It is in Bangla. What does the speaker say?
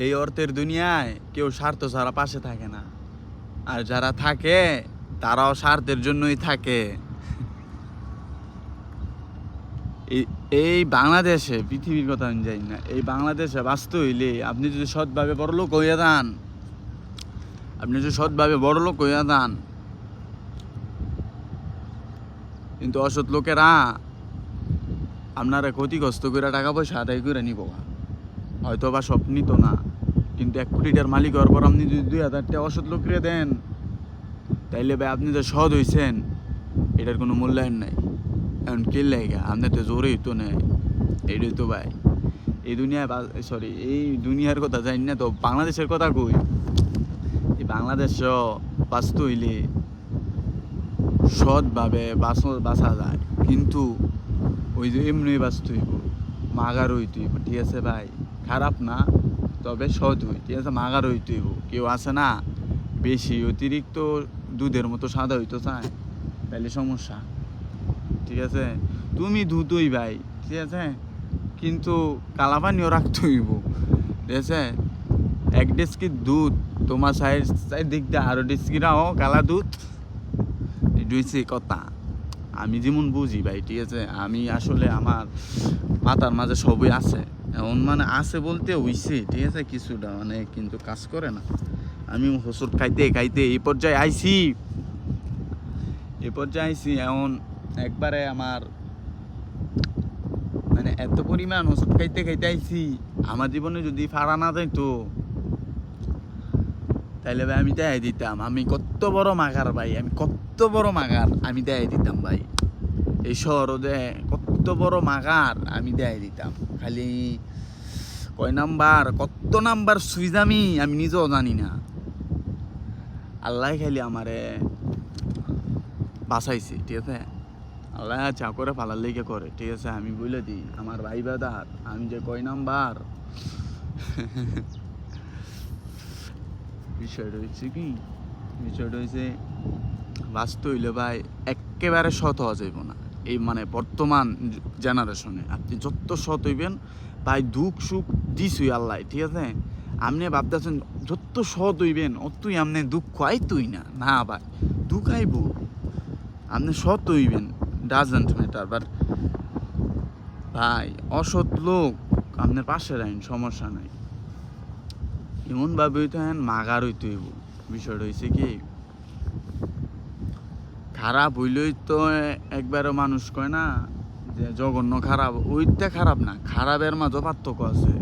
এই অর্থের দুনিয়ায় কেউ স্বার্থ ছাড়া পাশে থাকে না, আর যারা থাকে তারাও স্বার্থের জন্যই থাকে। এই বাংলাদেশে, পৃথিবীর কথা আমি জানি না, এই বাংলাদেশে বাঁচতে হইলে আপনি যদি সৎভাবে বড়লোক হইয়া যান, কিন্তু অসৎ লোকেরা আপনারা ক্ষতিগ্রস্ত করে টাকা পয়সা আদায় করে নিব, হয়তো বা স্বপ্নই তো না, কিন্তু 1 কোটি টাকার মালিক হওয়ার পর আপনি যদি 2000 টাকা অসৎ লোকরে দেন, তাইলে ভাই আপনি যে সৎ হইছেন এটার কোনো মূল্যায়ন নাই। এখন কে লাগে আপনি তো জোরেই তো নেই, এটাই তো ভাই এই দুনিয়ায়, সরি এই দুনিয়ার কথা জানি না, তো বাংলাদেশের কথা কই। এই বাংলাদেশও বাঁচতে হইলে সৎভাবে বাঁচা যায়, কিন্তু ওই যে এমনি বাঁচতে হইব, মাগার হইতে হইব, ঠিক আছে ভাই? খারাপ না, তবে সৎ হই, ঠিক আছে? মাগার হইতে হইব। কেউ আছে না বেশি অতিরিক্ত দুধের মতো সাদা হইতে চায়, তাইলে সমস্যা, ঠিক আছে? তুমি দুধই ভাই, ঠিক আছে, কিন্তু কালা পানিও রাখতে হইব, ঠিক আছে? 1 ডেস্কি দুধ তোমার সাইড দিক দিয়ে আরো ডেস্কিরাও কালা দুধ, এটা কথা। আমি যেমন বুঝি ভাই, ঠিক আছে, আমি আসলে আমার মাথার মাঝে সবই আছে, এমন মানে আছে বলতে হইছে, ঠিক আছে, কিছুটা মানে, কিন্তু কাজ করে না। আমি হোসট খাইতে খাইতে এই পর্যায়ে আইছি, এমন একবারে আমার মানে এত পরিমাণ ওষুধ খাইতে খাইতে আইছি, আমার জীবনে যদি ফাড়া না যাইতো তাইলে ভাই আমি দেখাই দিতাম আমি কত বড় মাগার ভাই, আমি দেখাই দিতাম ভাই। এই শহরে কত বড় মাগার আমি দেখাই দিতাম। খালি কয় নাম্বার, কত নাম্বার সুইচ আমি নিজেও জানি না। আল্লাহ খালি আমারে বাঁচাইছে, ঠিক আছে? আল্লাহ চা করে ফালার লেগে করে, ঠিক আছে? আমি বলে দিই আমার ভাই বাদার আমি যে কয় নাম্বার। বিষয়টা হয়েছে বাঁচতে হইলে ভাই একেবারে সৎ হওয়া যাইব না। এই মানে বর্তমান জেনারেশনে আপনি যত সৎ হইবেন ভাই, দুঃখ সুখ দিছই আল্লাহ, ঠিক আছে? আপনি ভাবতেছেন যত সৎ হইবেন অতই আপনি দুঃখ আইতই না, না ভাই, দুঃখ আইব। আপনি সৎ হইবেন, ডাজন্ট ম্যাটার, বাট ভাই অসৎ লোক আপনার পাশে রাখেন, সমস্যা নাই, এমনভাবে হইতে হেন মাগার হইতে হইব। বিষয়টা হয়েছে কি, খারাপ হইলেই তো একবারও মানুষ কয় না যে জঘন্য খারাপ, ওইটা খারাপ না, খারাপের মাঝে পার্থক্য আছে।